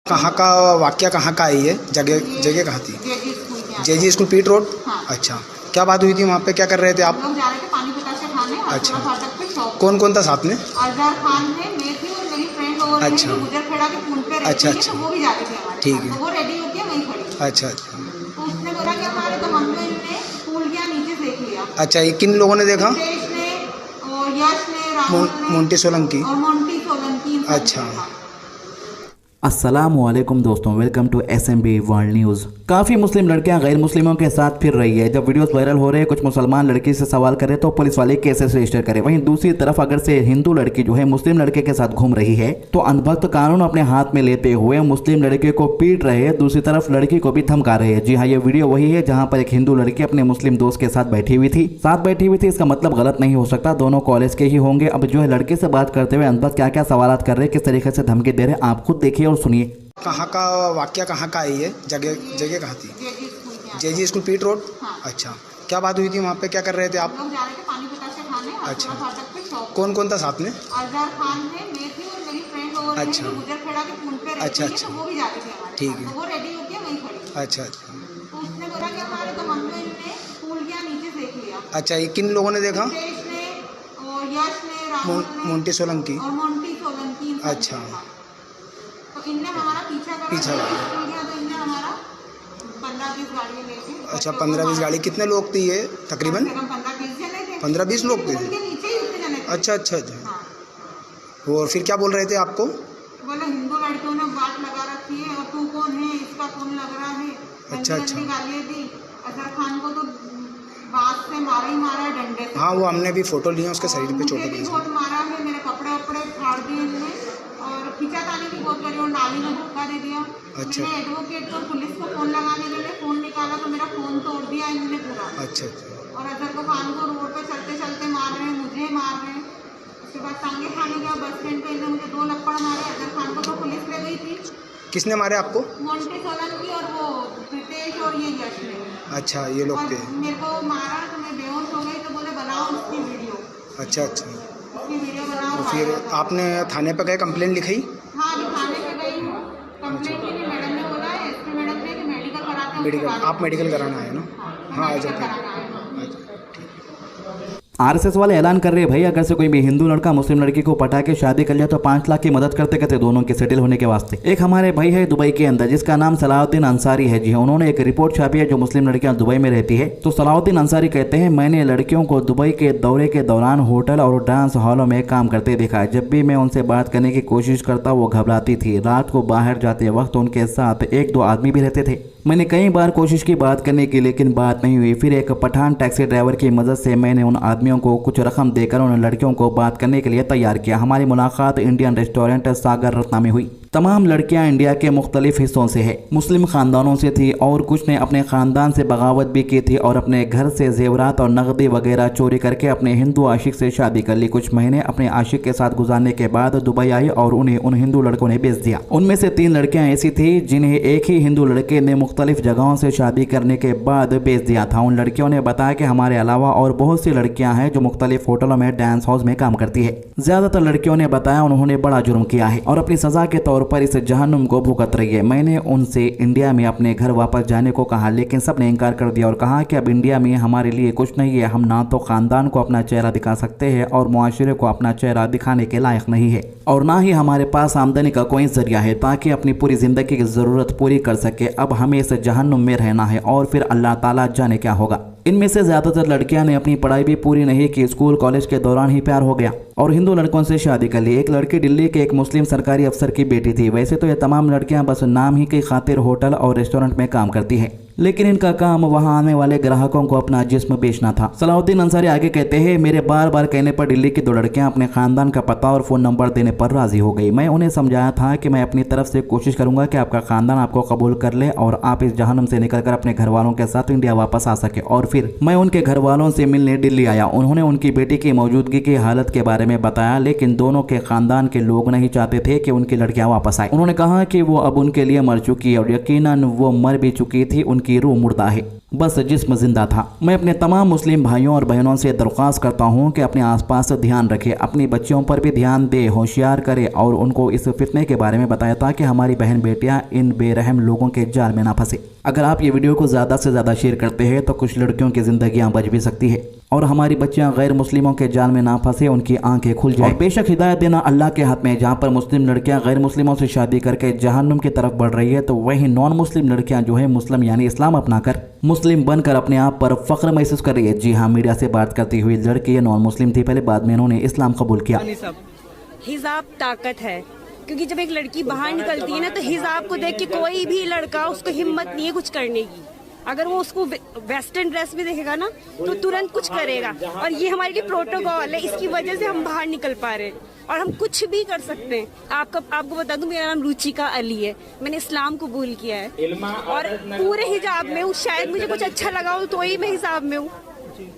कहाँ का वाक्य कहाँ का है ये? जगह जगह कहाँ थी? जेजी स्कूल पीट रोड। हाँ। अच्छा, क्या बात हुई थी वहाँ पे? क्या कर रहे थे आप? हम लोग जा रहे थे पानी बतासे खाने। अच्छा। फाटक पे शॉप। कौन कौन था साथ में? अजहर खान है, मैं थी और मेरी फ्रेंड और है अच्छा। जो गुजरखेड़ा के पुल पे रहती अच्छा, है, अच्छा। तो वो भी जा रही थी हमारे ठीक साथ। है। तो वो रेडी होती है, वहीं खड़ी। अच्छा अच्छा तो उसने बोला कि हमारे तो हमने पुल गया नीचे देख लिया। अच्छा, ये किन लोगों ने देखा? रितेश ने और यश ने, राहुल ने मोंटी सोलंकी। और मोंटी सोलंकी। इन सब ने अच्छा। देखा। अस्सलामुअलैकुम दोस्तों, welcome to SMB world news. काफ़ी मुस्लिम लड़कियां गैर मुस्लिमों के साथ फिर रही है। जब वीडियोस वायरल हो रहे हैं, कुछ मुसलमान लड़की से सवाल करे तो पुलिस वाले केसेस रजिस्टर करे। वहीं दूसरी तरफ अगर से हिंदू लड़की जो है मुस्लिम लड़के के साथ घूम रही है तो अंधभक्त कानून अपने हाथ में लेते हुए मुस्लिम लड़के को पीट रहे हैं, दूसरी तरफ लड़की को भी धमका रहे हैं। जी हाँ, ये वीडियो वही है जहाँ पर एक हिंदू लड़की अपने मुस्लिम दोस्त के साथ बैठी हुई थी। इसका मतलब गलत नहीं हो सकता, दोनों कॉलेज के ही होंगे। अब जो है लड़के से बात करते हुए अंधभक्त क्या क्या सवाल कर रहे हैं, किस तरीके से धमकी दे रहे हैं, आप खुद देखिए और सुनिए। कहाँ का वाक्य कहाँ का है ये? जगह जगह कहाँ थी? जेजी स्कूल के आगे। जेजी स्कूल पीट रोड। हाँ। अच्छा, क्या बात हुई थी वहाँ पे? क्या कर रहे थे आप? हम लोग जा रहे थे पानी बतासे खाने। अच्छा। फाटक पे शॉप। कौन कौन था साथ में? अजहर खान है, मैं थी और मेरी फ्रेंड और है अच्छा। जो गुजरखेड़ा के पुल पे रहती अच्छा, है, अच्छा। तो वो भी जा रही थी हमारे ठीक साथ। है। तो वो रेडी होती है, वहीं खड़ी। अच्छा अच्छा तो उसने बोला कि हमारे तो हमने पुल गया नीचे देख लिया। अच्छा, ये किन लोगों ने देखा? रितेश ने और यश ने, राहुल ने मोंटी सोलंकी। और मोंटी सोलंकी। इन सब ने अच्छा। देखा। तो इनने हमारा पीछा करा। पीछा करा। स्कूल गया तो इनने हमारा 15-20 गाड़ियाँ लेके। अच्छा, 15-20 गाड़ी। कितने लोग थे ये तकरीबन? 15-20 जने थे। 15-20 लोग थे। पुल के नीचे ही उतने जने थे। अच्छा अच्छा अच्छा। हाँ। और फिर क्या बोल रहे थे आपको? बोले हिंदू लड़कियों ने बात लगा रखी है और तू कौन है, इसका कौन लग रहा है। अच्छा, अच्छा। गंदी गालियाँ दी। अजहर खान को तो बात से मारा ही मारा है, डंडे से। हाँ, वो हमने भी फोटो लिए, उसके शरीर पे मुझे चोटें भी लगी। बहुत मारा है, मेरे कपड़े वपड़े फाड़ दिए इनने और खींचातानी भी बहुत करी और नाली में धक्का दे दिया। अच्छा। मैंने एडवोकेट को पुलिस को फोन लगाने के लिए फोन निकाला तो मेरा फोन तोड़ दिया इन्होंने पूरा। अच्छा अच्छा। और अजहर खान को रोड पे चलते चलते मार रहे हैं, मुझे मार रहे हैं। उसके बाद सांगे खाने गया बस स्टैंड पे, इन्होंने मुझे 2 लपड़ मारे। अजहर खान को तो पुलिस ले गई थी। किसने मारे आपको? मोंटी सोलंकी और वो रितेश और ये यश ने। अच्छा, ये लोग और थे। मेरे को मारा तो मैं बेहोश हो गई, तो बोले बनाओ उसकी वीडियो। अच्छा अच्छा। उसकी वीडियो बनाओ। तो फिर आपने थाने पे गए, कंप्लेंट लिखाई? हाँ, अभी थाने पे गई हूँ। कंप्लेंट की थी, मैडम ने बोला है एसपी मैडम ने कि मेडिकल कराते हैं। मेडिकल? आप मेडिकल कराना आए ना? हाँ, आ मेडिकल जाते कराना है। RSS वाले ऐलान कर रहे हैं भाई, अगर से कोई भी हिंदू लड़का मुस्लिम लड़की को पटा के शादी कर लिया तो 5 लाख की मदद करते कहते दोनों के सेटल होने के वास्ते। एक हमारे भाई है दुबई के अंदर जिसका नाम सलाउद्दीन अंसारी है। जी हाँ, उन्होंने एक रिपोर्ट छापी है जो मुस्लिम लड़कियां दुबई में रहती है। तो सलाउद्दीन अंसारी कहते हैं, मैंने लड़कियों को दुबई के दौरे के दौरान होटल और डांस हॉलों में काम करते देखा। जब भी मैं उनसे बात करने की कोशिश करता वो घबराती थी। रात को बाहर जाते वक्त उनके साथ 1-2 आदमी भी रहते थे। मैंने कई बार कोशिश की बात करने की, लेकिन बात नहीं हुई। फिर एक पठान टैक्सी ड्राइवर की मदद से मैंने उन आदमियों को कुछ रकम देकर उन लड़कियों को बात करने के लिए तैयार किया। हमारी मुलाकात इंडियन रेस्टोरेंट सागर रत्ना में हुई। तमाम लड़कियां इंडिया के मुख्तलिफ हिस्सों से है, मुस्लिम खानदानों से थी और कुछ ने अपने खानदान से बगावत भी की थी और अपने घर से जेवरात और नकदी वगैरह चोरी करके अपने हिंदू आशिक से शादी कर ली। कुछ महीने अपने आशिक के साथ गुजारने के बाद दुबई आई और उन्हें उन हिंदू लड़कों ने बेच दिया। उनमें से 3 लड़कियां ऐसी थी जिन्हें एक ही हिंदू लड़के ने मुख्तलिफ जगहों से शादी करने के बाद बेच दिया था। उन लड़कियों ने बताया कि हमारे अलावा और बहुत सी लड़कियां हैं जो मुख्तलिफ होटलों में डांस हाउस में काम करती है। ज्यादातर लड़कियों ने बताया उन्होंने बड़ा जुर्म किया है और अपनी सजा के तौर पर इस जहन्नुम को भुगत रही है। मैंने उनसे इंडिया में अपने घर वापस जाने को कहा, लेकिन सब ने इनकार कर दिया और कहा कि अब इंडिया में हमारे लिए कुछ नहीं है। हम ना तो खानदान को अपना चेहरा दिखा सकते हैं और मुआशरे को अपना चेहरा दिखाने के लायक नहीं है और ना ही हमारे पास आमदनी का कोई जरिया है ताकि अपनी पूरी जिंदगी की जरूरत पूरी कर सके। अब हमें इस जहन्नुम में रहना है और फिर अल्लाह ताला जाने क्या होगा। इनमें से ज्यादातर लड़कियां ने अपनी पढ़ाई भी पूरी नहीं की, स्कूल कॉलेज के दौरान ही प्यार हो गया और हिंदू लड़कों से शादी कर ली। एक लड़की दिल्ली के एक मुस्लिम सरकारी अफसर की बेटी थी। वैसे तो ये तमाम लड़कियां बस नाम ही की खातिर होटल और रेस्टोरेंट में काम करती है, लेकिन इनका काम वहां आने वाले ग्राहकों को अपना जिस्म बेचना था। सलाउद्दीन अंसारी आगे कहते हैं, मेरे बार बार कहने पर दिल्ली की 2 लड़कियां अपने खानदान का पता और फोन नंबर देने पर राजी हो गई। मैं उन्हें समझाया था कि मैं अपनी तरफ से कोशिश करूंगा कि आपका खानदान आपको कबूल कर ले और आप इस जहन्नुम से निकलकर अपने घर वालों के साथ इंडिया वापस आ सके। और फिर मैं उनके घर वालों से मिलने दिल्ली आया। उन्होंने उनकी बेटी की मौजूदगी की हालत के बारे में बताया, लेकिन दोनों के खानदान के लोग नहीं चाहते थे कि उनकी लड़कियां वापस आए। उन्होंने कहा कि वो अब उनके लिए मर चुकी है और यकीनन वो मर भी चुकी थी, उनकी रूह मुर्दा है। बस जिस्म जिंदा था। मैं अपने तमाम मुस्लिम भाइयों और बहनों से दरख्वास्त करता हूँ कि अपने आसपास ध्यान रखें, अपनी बच्चियों पर भी ध्यान दे, होशियार करें और उनको इस फितने के बारे में बताया ताकि हमारी बहन बेटियां इन बेरहम लोगों के जाल में ना फंसे। अगर आप ये वीडियो को ज़्यादा से ज़्यादा शेयर करते हैं तो कुछ लड़कियों की ज़िंदगियां बच भी सकती है और हमारी बच्चियां गैर मुस्लिमों के जाल में ना फंसे, उनकी आंखें खुल जाए। और बेशक हिदायत देना अल्लाह के हाथ में है। जहाँ पर मुस्लिम लड़कियां गैर मुस्लिमों से शादी करके जहन्नुम की तरफ बढ़ रही है तो वहीं नॉन मुस्लिम लड़कियां जो है मुस्लिम यानी इस्लाम अपनाकर मुस्लिम बनकर अपने आप पर फख्र महसूस कर रही है। जी हाँ, मीडिया से बात करती हुई लड़की ये नॉन मुस्लिम थी पहले, बाद में इन्होंने इस्लाम कबूल किया। हिजाब ताकत है, क्योंकि जब एक लड़की बाहर निकलती है ना तो हिजाब को देख के कोई भी लड़का उसको हिम्मत नहीं है कुछ करने की। अगर वो उसको वेस्टर्न ड्रेस में देखेगा ना तो तुरंत कुछ करेगा। और ये हमारे लिए प्रोटोकॉल है, इसकी वजह से हम बाहर निकल पा रहे हैं और हम कुछ भी कर सकते हैं। आपको बता दूं, मेरा नाम रुचिका अली है, मैंने इस्लाम कबूल किया है और पूरे हिजाब में हूँ। शायद मुझे कुछ अच्छा लगा हो तो ही मैं हिजाब में हूँ,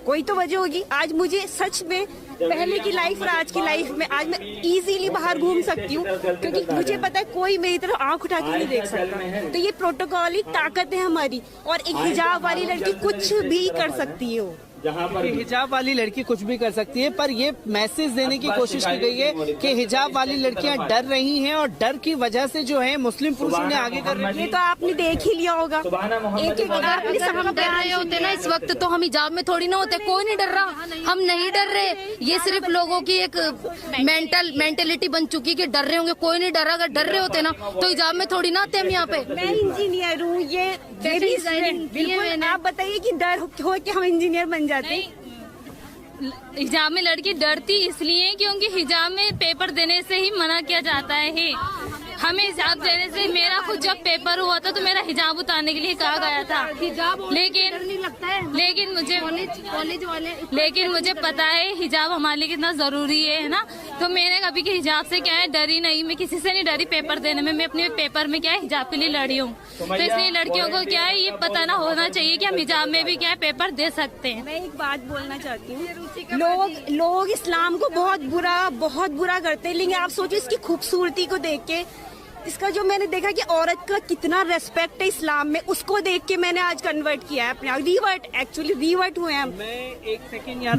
कोई तो वजह होगी। आज मुझे सच में पहले की लाइफ और आज की लाइफ में आज मैं इजीली बाहर घूम सकती हूँ, क्योंकि मुझे पता है कोई मेरी तरफ आंख उठा के नहीं देख सकता। तो ये प्रोटोकॉल ही ताकत है हमारी और एक हिजाब वाली लड़की कुछ भी कर सकती है। जहाँ पर हिजाब वाली लड़की कुछ भी कर सकती है, पर ये मैसेज देने की कोशिश की गई है कि हिजाब वाली लड़कियां डर रही हैं और डर की वजह से जो है मुस्लिम पुरुषों ने आगे कर रही है। ये तो आपने देख ही लिया होगा। अगर हम डर रहे होते ना इस वक्त तो हम हिजाब में थोड़ी ना होते। कोई नहीं डर रहा, हम नहीं डर रहे। ये सिर्फ लोगों की एक मेंटेलिटी बन चुकी है कि डर रहे होंगे, कोई नहीं डर रहा। अगर डर रहे होते ना तो हिजाब में थोड़ी ना आते हम यहाँ पे। मैं इंजीनियर हूँ, ये बिल्कुल आप बताइए कि डर हो कि हम इंजीनियर बन जाते। हिजाब में लड़की डरती इसलिए क्योंकि हिजाब में पेपर देने से ही मना किया जाता है। हमें हिजाब देने से, मेरा खुद जब पेपर हुआ था तो मेरा हिजाब उतारने के लिए कहा गया था, लेकिन मुझे पता है हिजाब हमारे लिए कितना जरूरी है ना। तो मैंने कभी के हिजाब से क्या है डरी नहीं, मैं किसी से नहीं डरी पेपर देने में। मैं अपने पेपर में क्या है हिजाब के लिए लड़ी हूँ। तो इसलिए लड़कियों को क्या है ये पता ना होना चाहिए कि हम हिजाब में भी क्या है पेपर दे सकते हैं। मैं एक बात बोलना चाहती हूँ, लोग इस्लाम को बहुत बुरा करते हैं, लेकिन आप सोचिए इसकी खूबसूरती को देख के, इसका जो मैंने देखा कि औरत का कितना रेस्पेक्ट है इस्लाम में, उसको देख के मैंने आज कन्वर्ट किया है अपने, रिवर्ट हुए हम।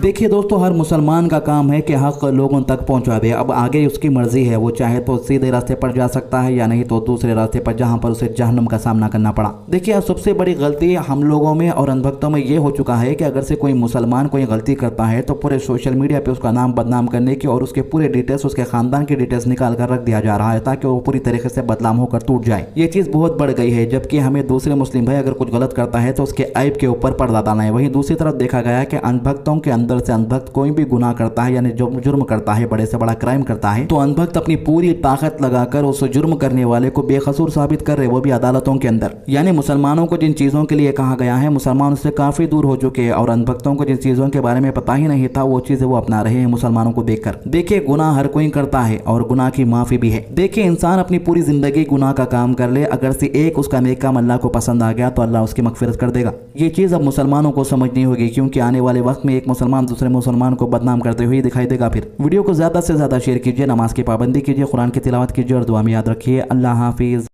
देखिए दोस्तों, हर मुसलमान का काम है कि हक लोगों तक पहुंचा दे। अब आगे उसकी मर्जी है, वो चाहे तो सीधे रास्ते पर जा सकता है या नहीं तो दूसरे रास्ते पर जहां पर उसे जहन्नुम का सामना करना पड़ा। देखिए अब सबसे बड़ी गलती हम लोगों में और अंधभक्तों में ये हो चुका है कि अगर से कोई मुसलमान कोई गलती करता है तो पूरे सोशल मीडिया पे उसका नाम बदनाम करने की और उसके पूरे डिटेल्स, उसके खानदान की डिटेल्स निकाल कर रख दिया जा रहा है ताकि वो पूरी तरीके से बदनाम होकर टूट जाए। ये चीज बहुत बढ़ गई है, जबकि हमें दूसरे मुस्लिम भाई अगर कुछ गलत करता है तो उसके ऐब के ऊपर पर्दा डालना है। वहीं दूसरी तरफ देखा गया है कि अंधभक्तों के अंदर से अंधभक्त कोई भी गुनाह करता है यानी जो जुर्म करता है, बड़े से बड़ा क्राइम करता है, तो अंधभक्त अपनी पूरी ताकत लगाकर उस जुर्म करने वाले को बेकसूर साबित कर रहे, वो भी अदालतों के अंदर। यानी मुसलमानों को जिन चीजों के लिए कहा गया है मुसलमान उससे काफी दूर हो चुके हैं और अंधभक्तों को जिन चीजों के बारे में पता ही नहीं था वो चीजें वो अपना रहे हैं मुसलमानों को देखकर। देखिए गुनाह हर कोई करता है और गुनाह की माफी भी है। देखिए इंसान अपनी पूरी जिंदगी गुनाह का काम कर ले, अगर से एक उसका नेक काम अल्लाह को पसंद आ गया तो अल्लाह उसकी मगफिरत कर देगा। ये चीज़ अब मुसलमानों को समझनी होगी, क्योंकि आने वाले वक्त में एक मुसलमान दूसरे मुसलमान को बदनाम करते हुए दिखाई देगा। फिर वीडियो को ज़्यादा से ज़्यादा शेयर कीजिए, नमाज की पाबंदी कीजिए, कुरान की तिलावत कीजिए और दुआ में याद रखिए। अल्लाह हाफिज़।